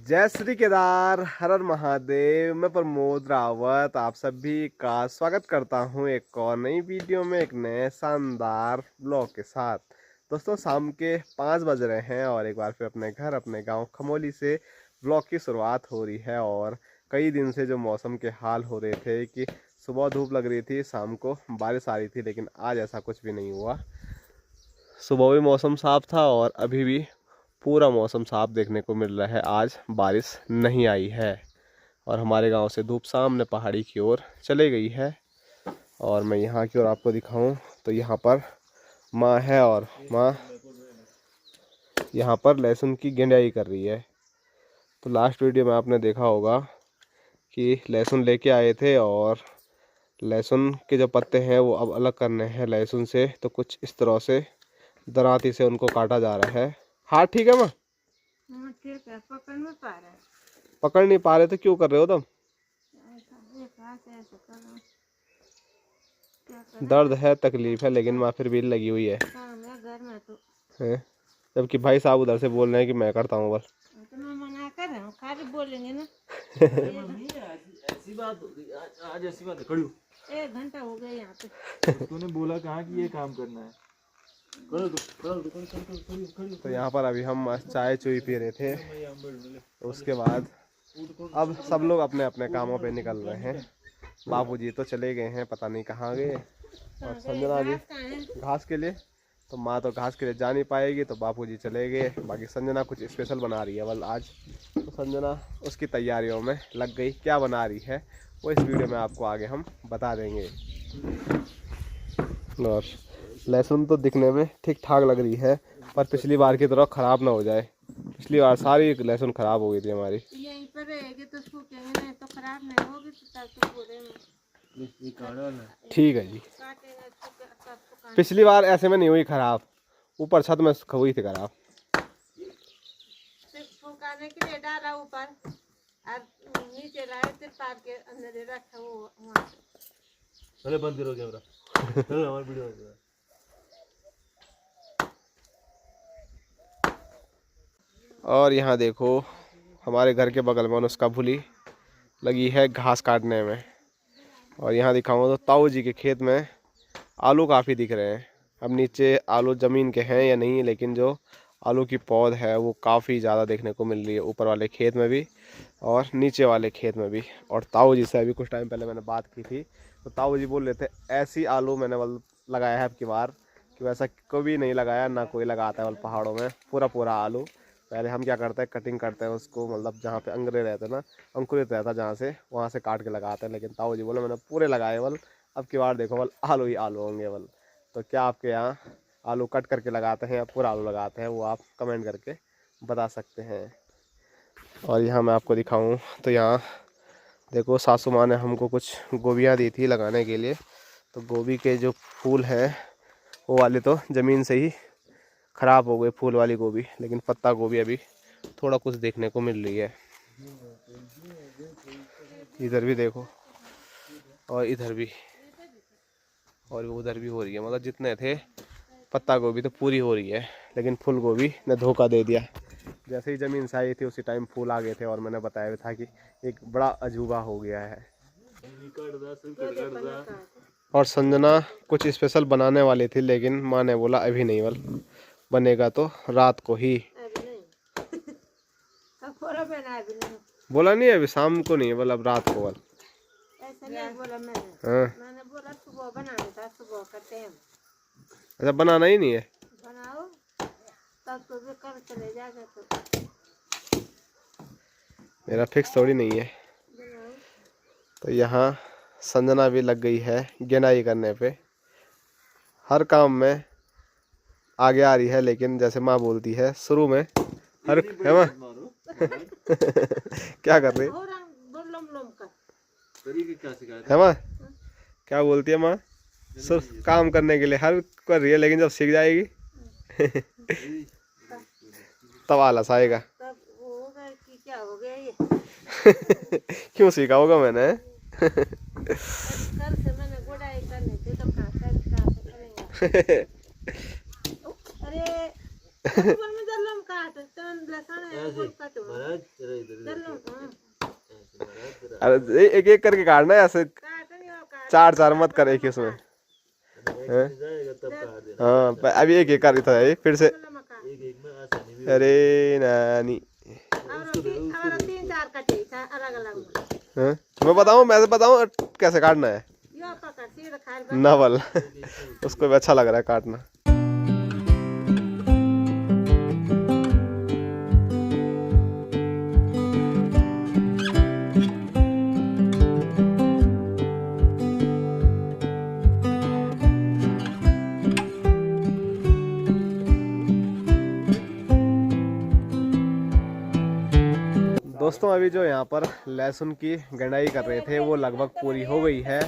जय श्री केदार, हर हर महादेव। मैं प्रमोद रावत आप सभी का स्वागत करता हूं एक और नई वीडियो में, एक नए शानदार ब्लॉग के साथ। दोस्तों, शाम के 5 बज रहे हैं और एक बार फिर अपने घर, अपने गांव खमोली से ब्लॉग की शुरुआत हो रही है। और कई दिन से जो मौसम के हाल हो रहे थे कि सुबह धूप लग रही थी, शाम को बारिश आ रही थी, लेकिन आज ऐसा कुछ भी नहीं हुआ। सुबह भी मौसम साफ था और अभी भी पूरा मौसम साफ देखने को मिल रहा है। आज बारिश नहीं आई है और हमारे गांव से धूप सामने पहाड़ी की ओर चले गई है। और मैं यहाँ की ओर आपको दिखाऊं तो यहाँ पर माँ है और माँ यहाँ पर लहसुन की गुंडाई कर रही है। तो लास्ट वीडियो में आपने देखा होगा कि लहसुन लेके आए थे और लहसुन के जो पत्ते हैं वो अब अलग करने हैं लहसुन से। तो कुछ इस तरह से दराती से उनको काटा जा रहा है। हाँ ठीक है माँ, ठीक है। पकड़ नहीं पा रहे। पकड़ नहीं पा रहे तो क्यों कर रहे हो तुम? दर्द है, तकलीफ है, लेकिन माँ फिर भी लगी हुई है। घर में तो हैं? जबकि भाई साहब उधर से बोल रहे हैं कि मैं करता हूँ बस। तो मैं मना कर रहा हूँ, खाली बोलेंगे ना। ऐसी बात हो गई आज ऐसी बात है। खड़ी हो। 1 घंटा हो गया यहाँ पे। तूने बोला कहाँ कि ये काम करना है। तो यहाँ पर अभी हम चाय चुई पी रहे थे। तो उसके बाद अब सब लोग अपने अपने कामों पे निकल रहे हैं। बाबूजी तो चले गए हैं, पता नहीं कहाँ गए। और संजना जी घास के लिए, तो माँ तो घास के लिए जा नहीं पाएगी, तो बापूजी चले गए। बाकी संजना कुछ स्पेशल बना रही है बल आज। तो संजना उसकी तैयारियों में लग गई। क्या बना रही है वो इस वीडियो में आपको आगे हम बता देंगे। और लहसुन तो दिखने में ठीक ठाक लग रही है, पर पिछली बार की तरह ख़राब ना हो जाए। पिछली बार सारी लहसुन ख़राब हो गई थी हमारी। यहीं पर रहेगी तो सूखेंगे, नहीं तो खराब नहीं होगी। तो पूरे में ठीक है जी। काटेगा तो पिछली बार ऐसे में नहीं हुई ख़राब, ऊपर छत में हुई थी ख़राब। सिर्फ सुखाने के लिए डाला ऊपर और नीचे लाए थे, तार के अंदर रखा वो वहाँ से। अरे बंद करो कैमरा। चलो हमारी वीडियो बन रहा है। और यहाँ देखो, हमारे घर के बगल में उसका भूली लगी है घास काटने में। और यहाँ दिखाऊँ तो ताऊ जी के खेत में आलू काफ़ी दिख रहे हैं। अब नीचे आलू ज़मीन के हैं या नहीं, लेकिन जो आलू की पौध है वो काफ़ी ज़्यादा देखने को मिल रही है, ऊपर वाले खेत में भी और नीचे वाले खेत में भी। और ताऊ जी से अभी कुछ टाइम पहले मैंने बात की थी, तो ताऊ जी बोल रहे थे ऐसी आलू मैंने लगाया है अब की बार कि वैसा कभी नहीं लगाया, ना कोई लगाता है पहाड़ों में पूरा पूरा आलू। पहले हम क्या करते हैं, कटिंग करते हैं उसको, मतलब जहाँ पे अंगरे रहते हैं ना, अंकुरित रहता है जहाँ से, वहाँ से काट के लगाते हैं। लेकिन ताऊ जी बोले मैंने पूरे लगाए अब की बार देखो आलू ही आलू होंगे तो क्या आपके यहाँ आलू कट करके लगाते हैं या पूरा आलू लगाते हैं, वो आप कमेंट करके बता सकते हैं। और यहाँ मैं आपको दिखाऊँ तो यहाँ देखो, सासू माँ ने हमको कुछ गोभियाँ दी थी लगाने के लिए। तो गोभी के जो फूल हैं वो वाले तो ज़मीन से ही ख़राब हो गए, फूल वाली गोभी। लेकिन पत्ता गोभी अभी थोड़ा कुछ देखने को मिल रही है। इधर भी देखो और इधर भी, और उधर भी हो रही है। मतलब जितने थे पत्ता गोभी तो पूरी हो रही है, लेकिन फूल गोभी ने धोखा दे दिया। जैसे ही ज़मीन से आई थी उसी टाइम फूल आ गए थे और मैंने बताया था कि एक बड़ा अजूबा हो गया है। और संजना कुछ स्पेशल बनाने वाली थी, लेकिन माँ ने बोला अभी नहीं, बनेगा तो रात को ही। बोला नहीं अभी शाम को नहीं, बोला अब रात को। ऐसा नहीं बोला मैंने। हाँ, मैंने बोला सुबह बनाना था, सुबह का टाइम। अच्छा बनाना ही नहीं है। बनाओ तब तो भी कर चले जाएगा। तो मेरा फिक्स थोड़ी नहीं है। बनाओ। तो यहाँ संजना भी लग गई है गेनाई करने पे। हर काम में आगे आ रही है, लेकिन जैसे माँ बोलती है शुरू में हर है माँ। क्या कर रही है माँ? क्या बोलती है माँ? काम करने के लिए हर कर रही है, लेकिन जब सीख जाएगी तब आलस आएगा। तब वो होगा कि क्या हो गया ये। क्यों सीखा होगा मैंने? कल से मैंने गुड़ाई करनी थी तो कहाँ से करेंगे। अरे में जल्लम काट तो लहसुन है ऐसे वो काटो महाराज तेरा इधर चल लो ऐसे महाराज तेरा अरे एक एक करके काटना है ऐसे, काट नहीं हो काट चार चार मत कर एक ही उसमें। ऐसे नहीं जाएगा तब काट देना। हाँ अभी एक एक कर था ये फिर से। एक एक में आसानी भी अरे नानी, और तीन चार कटे था अलग अलग हाँ मैं बताऊँ, मैं बताऊँ कैसे काटना है। यो पकड़ सीधा खाल नवल उसको भी अच्छा लग रहा है काटना। दोस्तों अभी जो यहाँ पर लहसुन की गंडाई कर रहे थे वो लगभग पूरी हो गई है।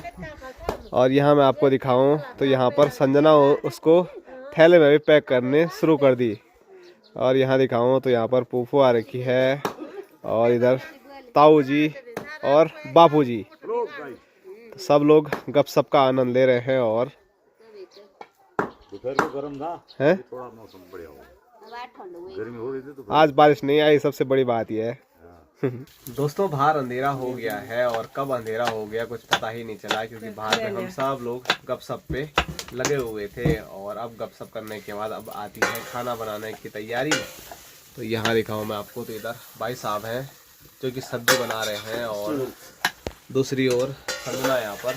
और यहाँ मैं आपको दिखाऊं तो यहाँ पर संजना उसको थैले में भी पैक करने शुरू कर दी। और यहाँ दिखाऊं तो यहाँ पर फूफू आ रखी है, और इधर ताऊ जी और बापू जी, तो सब लोग गपशप का आनंद ले रहे हैं। और दोपहर को गर्म था, है थोड़ा मौसम बढ़िया हो, गर्मी हो रही थी तो आज बारिश नहीं आई, सबसे बड़ी बात यह है। दोस्तों बाहर अंधेरा हो गया है, और कब अंधेरा हो गया कुछ पता ही नहीं चला, क्योंकि बाहर में हम सब लोग गपशप पे लगे हुए थे। और अब गपशप करने के बाद अब आती है खाना बनाने की तैयारी। तो यहाँ दिखाऊँ मैं आपको, तो इधर भाई साहब हैं जो कि सब्जी बना रहे हैं, और दूसरी ओर संजना यहाँ पर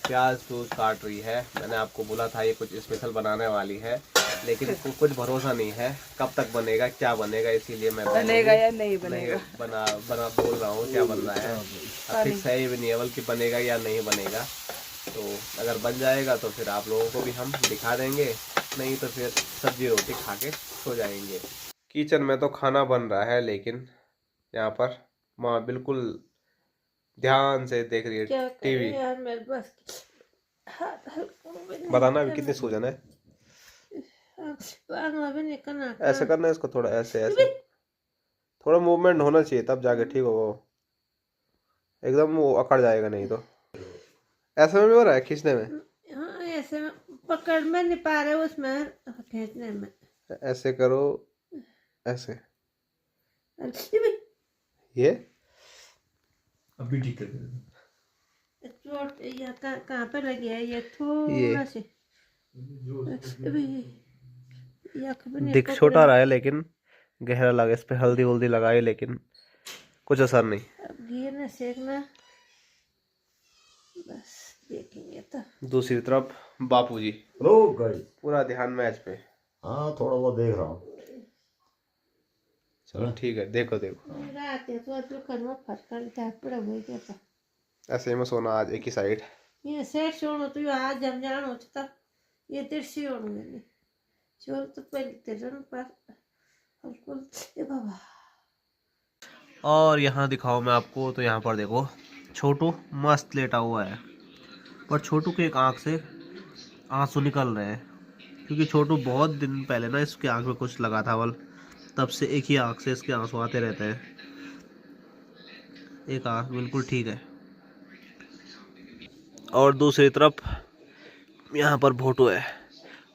प्याज तो काट रही है। मैंने आपको बोला था ये कुछ स्पेशल बनाने वाली है, लेकिन कुछ भरोसा नहीं है कब तक बनेगा क्या बनेगा, इसीलिए मैं बनेगा या नहीं बनेगा बना बोल रहा हूँ क्या बन रहा है। अब फिक्स है भी नहीं है बल्कि बनेगा या नहीं बनेगा। तो अगर बन जाएगा तो फिर आप लोगों को भी हम दिखा देंगे, नहीं तो फिर सब्जी रोटी खा के सो जाएंगे। किचन में तो खाना बन रहा है, लेकिन यहाँ पर माँ बिल्कुल ध्यान से देख रही है टीवी। यार मेरे पास बताना अभी कितनी सूजन है। ऐसे करना है इसको, थोड़ा ऐसे ऐसे, थोड़ा मूवमेंट होना चाहिए तब जाके ठीक होगा। एकदम वो अकड़ जाएगा नहीं तो। ऐसे में भी हो रहा है खींचने में। हाँ ऐसे में पकड़ में नहीं पा रहे उसमें खींचने में। ऐसे करो, ऐसे ये अभी ठीक कर चोट कहाँ पे लगी है ये थोड़ा सी दिख छोटा रहा है लेकिन गहरा लगा। इस पे हल्दी वल्दी लगाई लेकिन कुछ असर नहीं। अब घी में सेकना, बस देखेंगे तो। दूसरी तरफ बापूजी हेलो गाइस, पूरा ध्यान मैच पे। हाँ थोड़ा बहुत देख रहा हूँ। चलो ठीक है, देखो देखो रात है तो तू करवा फटकर चाह पड़ा हुआ क्या था। ऐसे ही में सोना आज एक ही साइड। ये सेट छोड़ो तो आज जम जान होता ये तिरछी होने चोर तो पहले तेरन पर हमको ए बाबा। और यहाँ दिखाओ मैं आपको, तो यहाँ पर देखो छोटू मस्त लेटा हुआ है, पर छोटू के एक आँख से आंसू निकल रहे हैं, क्योंकि छोटू बहुत दिन पहले ना इसके आँख में कुछ लगा था बल, तब से एक ही आँख से इसके आंसू आते रहते हैं। एक आँख बिल्कुल ठीक है। और दूसरी तरफ यहाँ पर भोटू है।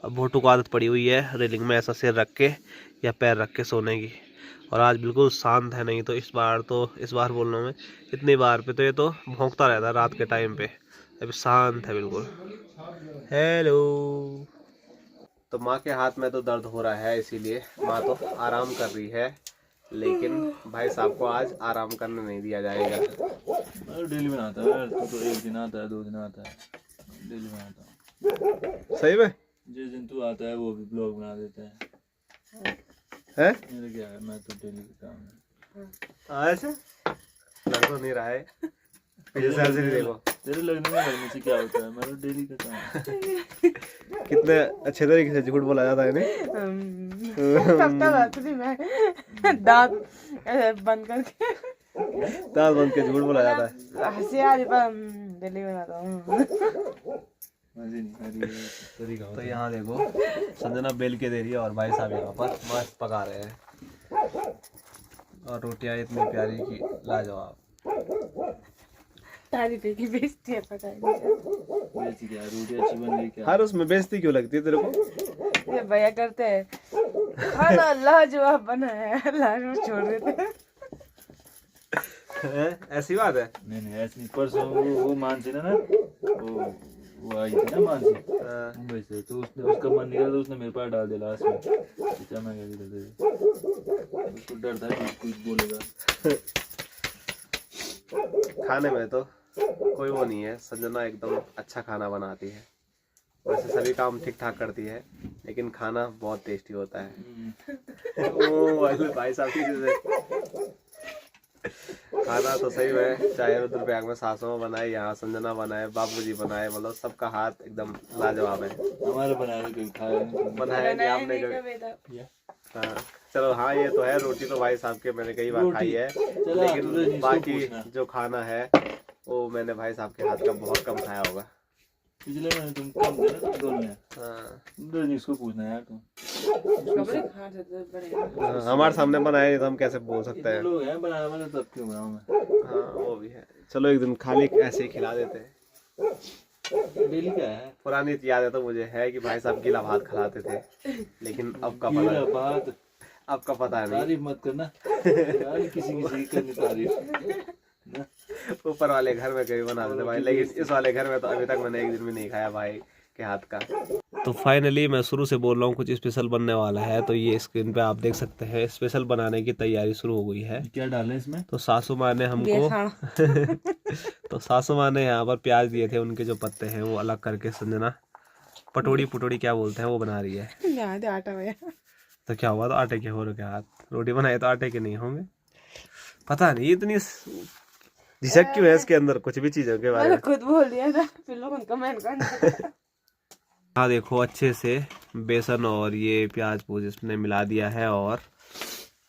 अब भोटू को आदत पड़ी हुई है रेलिंग में ऐसा सिर रख के या पैर रख के सोने की, और आज बिल्कुल शांत है। नहीं तो इस बार बोल रहा हूँ मैं, इतनी बार पे तो ये तो भौंकता रहता है रात के टाइम पे। अभी शांत है बिल्कुल। हेलो। तो माँ के हाथ में तो दर्द हो रहा है, इसीलिए माँ तो आराम कर रही है, लेकिन भाई साहब को आज आराम करने नहीं दिया जाएगा। डेली बनाता है तो एक दिन आता है 2 दिन आता है, डेली बनाता हूँ। सही में जिस दिन तू आता है वो भी ब्लॉग बना देता है। मेरा क्या है, मैं तो डेली का काम है। ऐसे लग तो नहीं रहा है, ऐसे नहीं देखो तेरे लगने से क्या होता है, मेरा डेली का काम है। कितने अच्छे तरीके से झूठ बोला जाता है नहीं। दांत बंद करके दांत बंद के झूठ बोला जाता है। हंसी आ रही पर दिल्ली बनाता हूँ। तो यहाँ देखो संजना बेल के दे रही है, और भाई साहब यहाँ पर मस्त पका रहे हैं, और रोटियाँ इतनी प्यारी की लाजवाब। तारीफ की बेइज्जती है, पता है रोटी अच्छी बन गई क्या? हर उसमें बेइज्जती क्यों लगती है तेरे को? ये भैया करते हैं खाना लाजवाब बना है, लास्ट में छोड़ देते। ऐसी बात है। नहीं ऐसे नहीं, परसों वो मानसी ना वो आई थी ना मानसी मुंबई से, तो उसने उसका मन निकला तो उसने मेरे पास डाल दिया लास्ट में। मैं क्या कर दे, उसको डर था कि कुछ बोलेगा। खाने में तो कोई वो नहीं है, संजना एकदम अच्छा खाना बनाती है। वैसे सभी काम ठीक ठाक करती है, लेकिन खाना बहुत टेस्टी होता है। ओ भाई साहब की खाना तो सही में, चाहे रुद्रप्रयाग में सासों बनाए, यहाँ संजना बनाए, बाबूजी बनाए, मतलब सबका हाथ एकदम लाजवाब है। हमारे बनाए तो कोई खाया नहीं। बनाया नहीं आपने कभी? हाँ चलो, हाँ ये तो है, रोटी तो भाई साहब के मैंने कई बार खाई है, लेकिन बाकी जो खाना है वो मैंने भाई साहब के हाथ का बहुत कम खाया होगा। पिछले महीने तुम कम थे ना दोनों में। हाँ इसको पूछना है यार तुम। हमारे सामने बनाए नहीं तो हम कैसे बोल सकते हैं। लोग हैं बनाने वाले, तब क्यों बनाऊं मैं। हाँ वो भी है। चलो एक दिन खाली ऐसे ही खिला देते हैं। डेली क्या है? पुरानी याद है तो मुझे है कि भाई साहब गीला भात खिलाते थे, लेकिन अब का पता, अब का पता नहीं। तारीफ मत करना यार, किसी की करनी तारीफ। ऊपर वाले घर में कभी बना देते भाई, लेकिन इस वाले घर में तो अभी तक मैंने एक दिन भी नहीं खाया भाई के हाथ का। तो फाइनली मैं शुरू से बोल रहा हूँ कुछ स्पेशल बनने वाला है, तो ये स्क्रीन पे आप देख सकते हैं स्पेशल बनाने की तैयारी शुरू हो गई है। क्या डालें इसमें? तो सासू माँ ने हमको तो सासू माँ ने यहाँ पर प्याज दिए थे, उनके जो पत्ते हैं वो अलग करके संजना पटोड़ी क्या बोलते हैं वो बना रही है। आटा भैया तो क्या हुआ, तो आटे के हो रहे हाथ, रोटी बनाए तो आटे के नहीं होंगे। पता नहीं इतनी झिझक क्यों है इसके अंदर कुछ भी चीजों के बारे में। खुद बोल दिया था, फिर लोग कमेंट करना। हाँ देखो अच्छे से बेसन और ये प्याज पूज इसमें मिला दिया है, और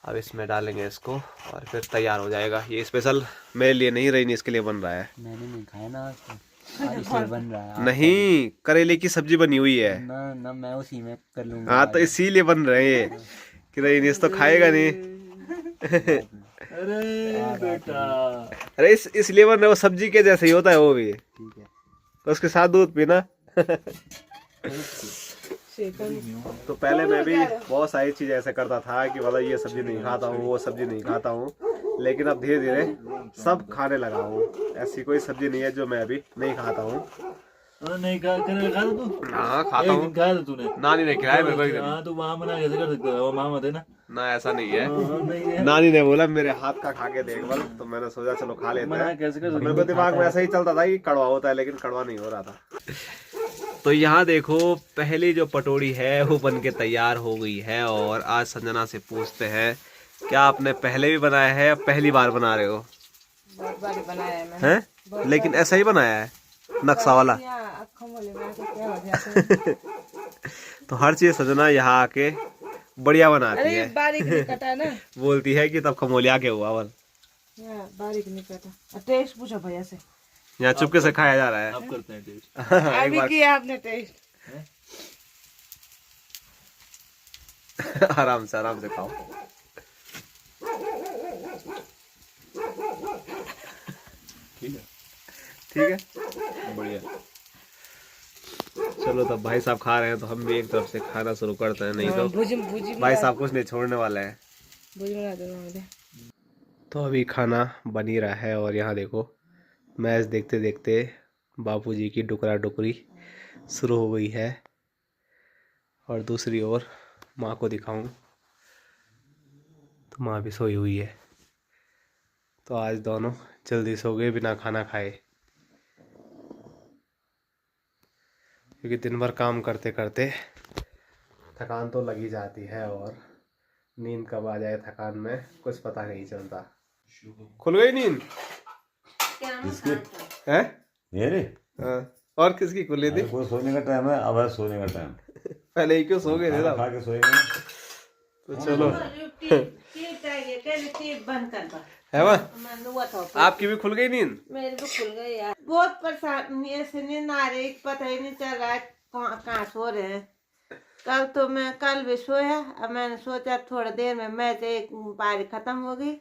अब इसमें डालेंगे इसको और फिर तैयार हो जाएगा। ये स्पेशल मेरे लिए नहीं रही, इसके लिए बन रहा है। मैंने नहीं खाया ना आज इसलिए बन रहा है। नहीं, करेले की सब्जी बनी हुई है ना मैं उसी में कर लूंगा। हाँ तो इसीलिए बन रहे हैं कि रही तो खाएगा नहीं। अरे बेटा, अरे इसलिए बन रहा है, वो सब्जी के जैसे ही होता है वो भी। ठीक है, तो उसके साथ दूध पीना। तो पहले मैं भी बहुत सारी चीज ऐसे करता था कि मतलब ये सब्जी नहीं खाता हूँ, वो सब्जी नहीं खाता हूँ, लेकिन अब धीरे धीरे सब खाने लगा हूँ। ऐसी कोई सब्जी नहीं है जो मैं अभी नहीं खाता हूँ। नहीं खा तू? हाँ खाता हूँ। खाया था तूने? नानी ने खिलाया मेरे को एक दिन। हाँ तो वहाँ मना कैसे कर सकते हो, वो मामा थे ना। ना ऐसा नहीं है, नहीं है। नानी ने बोला मेरे हाथ का खा के देख बल, तो मैंने सोचा चलो खा लेते मना हैं। कैसे कर सकते? मेरे को दिमाग में ऐसा ही चलता था कि कड़वा होता है, लेकिन कड़वा नहीं हो रहा था। तो यहाँ देखो पहली जो पटोड़ी है वो बन के तैयार हो गई है, और आज संजना से पूछते हैं क्या आपने पहले भी बनाया है या पहली बार बना रहे हो? बहुत बार बनाया है मैंने। हैं? लेकिन ऐसा ही बनाया है नक्शा वाला। तो हर चीज संजना यहाँ आके बढ़िया बनाती है। बारीक नहीं कटा ना। बोलती है कि तब खमोलिया के हुआ बल। बारीक नहीं कटा। टेस्ट पूछो भैया से। यहाँ चुपके से खाया जा रहा है। आप करते हैं टेस्ट। अभी किया आपने टेस्ट। आराम से खाओ। ठीक है बढ़िया। चलो तब भाई साहब खा रहे हैं तो हम भी एक तरफ से खाना शुरू करते हैं, नहीं तो भाई साहब कुछ नहीं छोड़ने वाले हैं। तो अभी खाना बन ही रहा है, और यहाँ देखो मैच देखते देखते बापूजी की डुकरा डुकरी शुरू हो गई है, और दूसरी ओर माँ को दिखाऊं तो माँ भी सोई हुई है। तो आज दोनों जल्दी सो गए बिना खाना खाए, क्योंकि दिन भर काम करते करते थकान तो लगी जाती है, और नींद कब आ जाए थकान में कुछ पता नहीं चलता। खुल गई नींद? है मेरे और किसकी खुली थी? को सोने का टाइम है, अब है सोने का टाइम। पहले ही क्यों सो गए थे? खा के सोएंगे ना। तो चलो बंद कर है आपकी भी खुल गई नींद? मेरे भी खुल गई यार। बहुत परेशान ऐसे नींद आ रही, पता ही नहीं चल रहा है कहाँ सो रहे हैं। कल भी सोया, अब मैंने सोचा थोड़ा देर में मैच एक पारी खत्म हो गई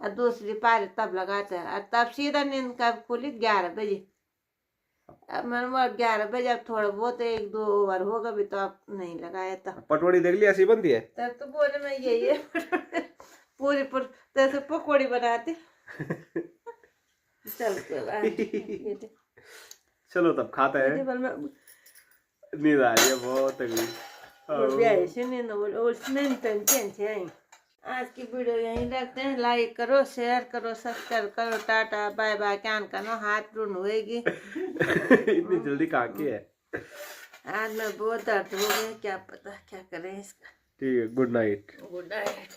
और दूसरी पारी तब लगाते हैं, और तब सीधा नींद कब खुली 11 बजे। अब मैंने वो 11 बजे अब थोड़ा बहुत 1-2 ओवर होगा भी तो अब नहीं लगाया था। पटवड़ी देख ली ऐसी बनती है। तब तो बोले मैं यही है पूरी जैसे पकौड़ी बनाते। चल चलो तब खाते हैं। नींद आ रही है बहुत तगड़ी। आज की वीडियो यहीं रखते हैं। लाइक करो, शेयर करो, सब्सक्राइब करो। Tata bye bye. क्या करो, हाथ रुन होएगी। इतनी जल्दी कहाँ की है। आज मैं बहुत दर्द हो गए, क्या पता क्या करें इसका। ठीक है, गुड नाइट। Good night.